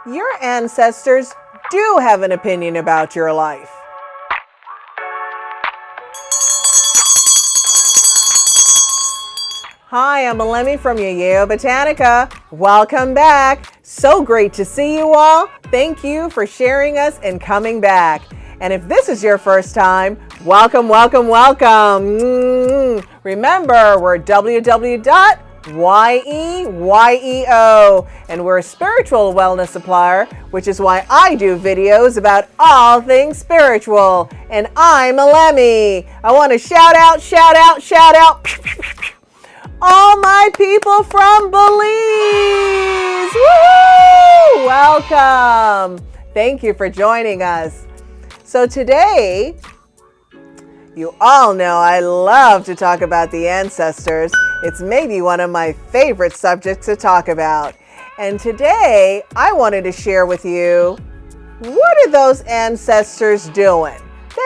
your ancestors do have an opinion about your life. Hi, I'm Elemi from Yeyeo Botanica. Welcome back. So great to see you all. Thank you for sharing us and coming back. And if this is your first time, welcome, welcome, welcome. Remember, we're www.Yeyeo, and we're a spiritual wellness supplier, which is why I do videos about all things spiritual. And I'm Elemi. I want to shout out all my people from Belize. Woo-hoo! Welcome. Thank you for joining us. So today, you all know I love to talk about the ancestors. It's maybe one of my favorite subjects to talk about. And today, I wanted to share with you, what are those ancestors doing?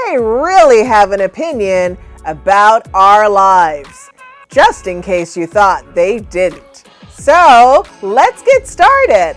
They really have an opinion about our lives, just in case you thought they didn't. So let's get started.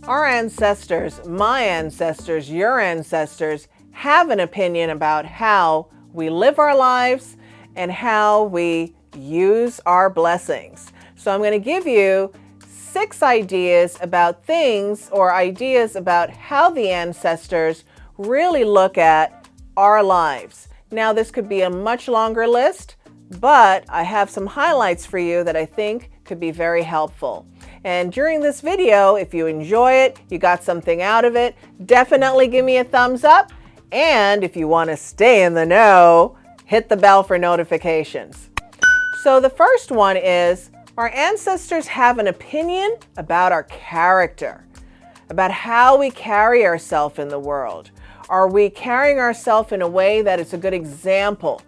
Our ancestors, my ancestors, your ancestors, have an opinion about how we live our lives and how we use our blessings. So I'm going to give you 6 ideas about things or ideas about how the ancestors really look at our lives. Now, this could be a much longer list, but I have some highlights for you that I think could be very helpful. And during this video, if you enjoy it, you got something out of it, definitely give me a thumbs up. And if you want to stay in the know, hit the bell for notifications. So the first one is, our ancestors have an opinion about our character, about how we carry ourselves in the world. Are we carrying ourselves in a way that is a good example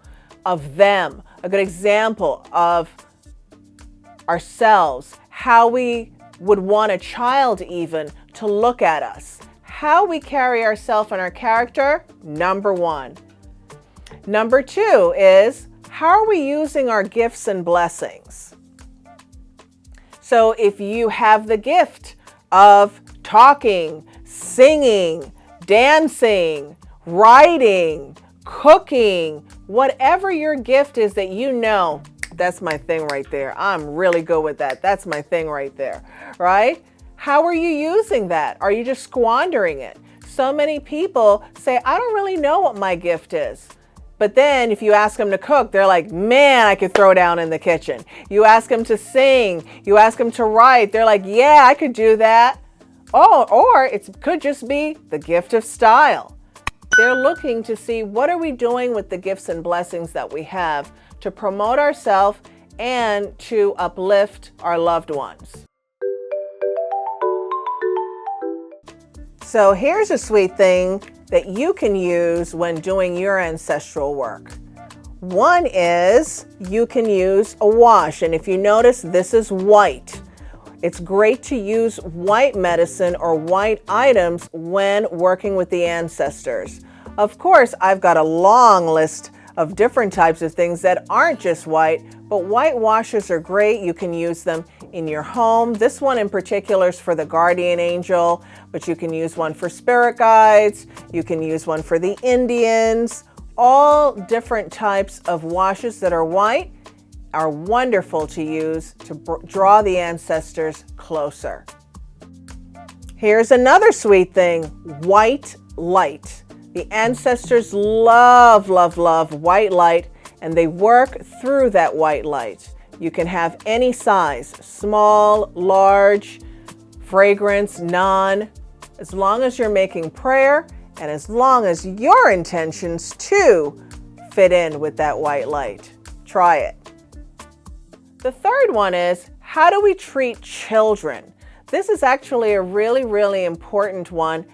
of them, a good example of ourselves, how we would want a child even to look at us? How we carry ourselves and our character, number 1. Number 2 is, how are we using our gifts and blessings? So if you have the gift of talking, singing, dancing, writing, cooking, whatever your gift is that you know, that's my thing right there. I'm really good with that. That's my thing right there, right? How are you using that? Are you just squandering it? So many people say, I don't really know what my gift is. But then if you ask them to cook, they're like, man, I could throw down in the kitchen. You ask them to sing, you ask them to write, they're like, yeah, I could do that. Oh, or it could just be the gift of style. They're looking to see, what are we doing with the gifts and blessings that we have to promote ourselves and to uplift our loved ones. So here's a sweet thing that you can use when doing your ancestral work. One is, you can use a wash, and if you notice, this is white. It's great to use white medicine or white items when working with the ancestors. Of course, I've got a long list of different types of things that aren't just white, but white washes are great. You can use them in your home. This one in particular is for the guardian angel, but you can use one for spirit guides. You can use one for the Indians. All different types of washes that are white are wonderful to use to draw the ancestors closer. Here's another sweet thing, white light. The ancestors love, love, love white light, and they work through that white light. You can have any size, small, large, fragrance, none, as long as you're making prayer and as long as your intentions too fit in with that white light. Try it. The third one is, how do we treat children? This is actually a really, really important one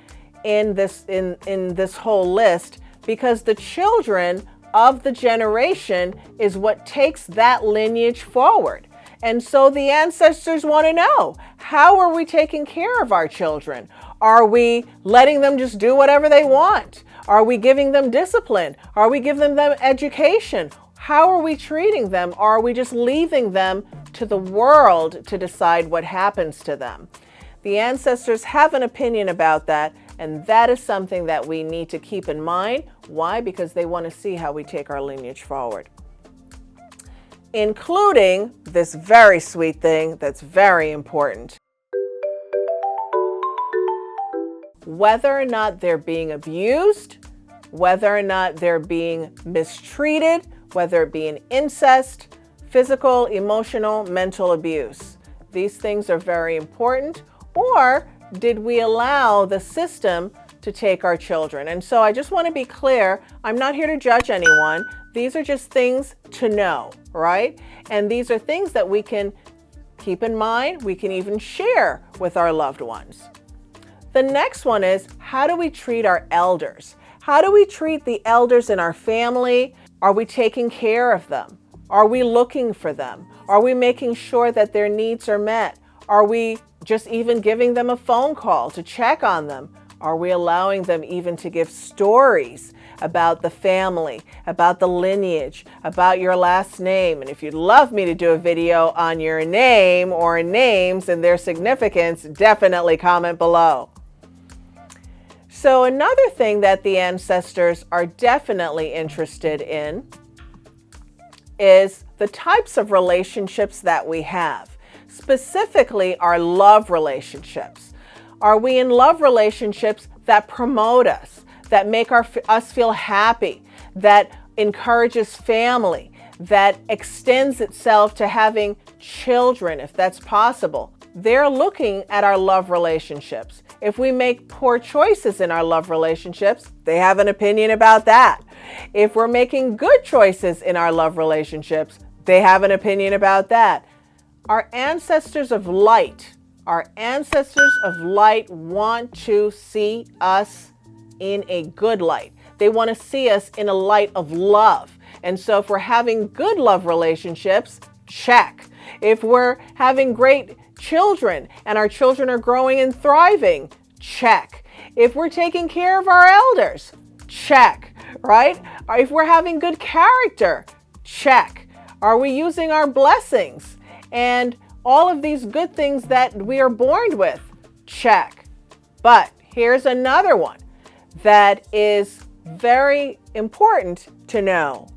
in this whole list, because the children of the generation is what takes that lineage forward. And so the ancestors want to know, how are we taking care of our children? Are we letting them just do whatever they want? Are we giving them discipline? Are we giving them education? How are we treating them? Or are we just leaving them to the world to decide what happens to them? The ancestors have an opinion about that, and that is something that we need to keep in mind. Why? Because they want to see how we take our lineage forward, including this very sweet thing that's very important. Whether or not they're being abused, whether or not they're being mistreated, whether it be an incest, physical, emotional, mental abuse. These things are very important. Or did we allow the system to take our children? And so I just want to be clear, I'm not here to judge anyone. These are just things to know, right? And these are things that we can keep in mind. We can even share with our loved ones. The next one is, how do we treat our elders? How do we treat the elders in our family? Are we taking care of them? Are we looking for them? Are we making sure that their needs are met? Are we just even giving them a phone call to check on them? Are we allowing them even to give stories about the family, about the lineage, about your last name? And if you'd love me to do a video on your name or names and their significance, definitely comment below. So another thing that the ancestors are definitely interested in is the types of relationships that we have, specifically our love relationships. Are we in love relationships that promote us, that make us feel happy, that encourages family, that extends itself to having children if that's possible? They're looking at our love relationships. If we make poor choices in our love relationships, they have an opinion about that. If we're making good choices in our love relationships, they have an opinion about that. Our ancestors of light want to see us in a good light. They want to see us in a light of love. And so if we're having good love relationships, check. If we're having great children and our children are growing and thriving, check. If we're taking care of our elders, check, right? If we're having good character, check. Are we using our blessings and all of these good things that we are born with? Check. But here's another one that is very important to know.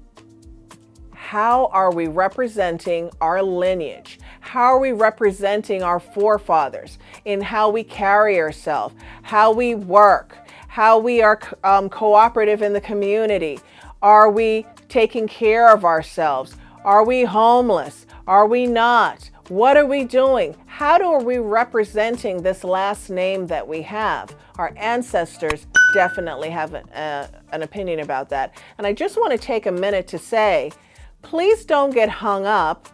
How are we representing our lineage? How are we representing our forefathers in how we carry ourselves, how we work, how we are cooperative in the community? Are we taking care of ourselves? Are we homeless? Are we not? What are we doing? How are we representing this last name that we have? Our ancestors definitely have an opinion about that. And I just want to take a minute to say, please don't get hung up.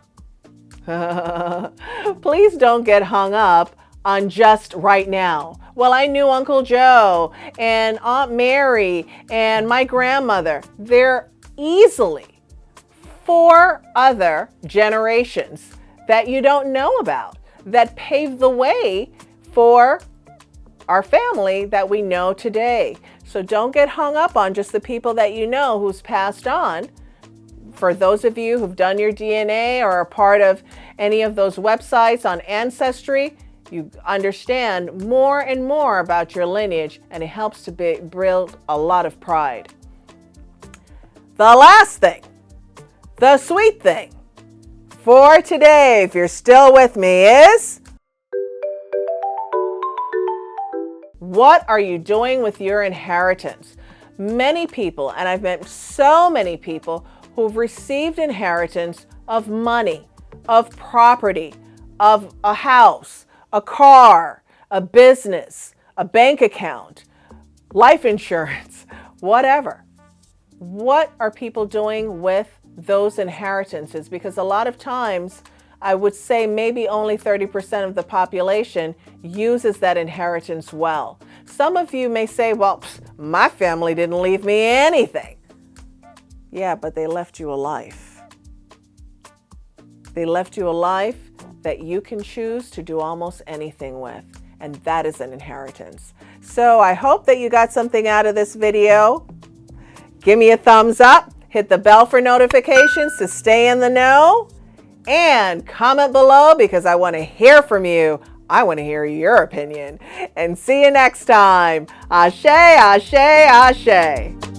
Please don't get hung up on just right now. Well, I knew Uncle Joe and Aunt Mary and my grandmother. They're easily 4 other generations that you don't know about that paved the way for our family that we know today. So don't get hung up on just the people that you know who's passed on. For those of you who've done your DNA or are part of any of those websites on Ancestry, you understand more and more about your lineage, and it helps to build a lot of pride. The last thing, the sweet thing for today, if you're still with me, is what are you doing with your inheritance? Many people, and I've met so many people who've received inheritance of money, of property, of a house, a car, a business, a bank account, life insurance, whatever. What are people doing with those inheritances? Because a lot of times, I would say maybe only 30% of the population uses that inheritance well. Some of you may say, well, my family didn't leave me anything. Yeah, but they left you a life. They left you a life that you can choose to do almost anything with, and that is an inheritance. So I hope that you got something out of this video. Give me a thumbs up, Hit the bell for notifications to stay in the know. And comment below because I want to hear from you. I want to hear your opinion. And see you next time. Ashe, ashe, ashe.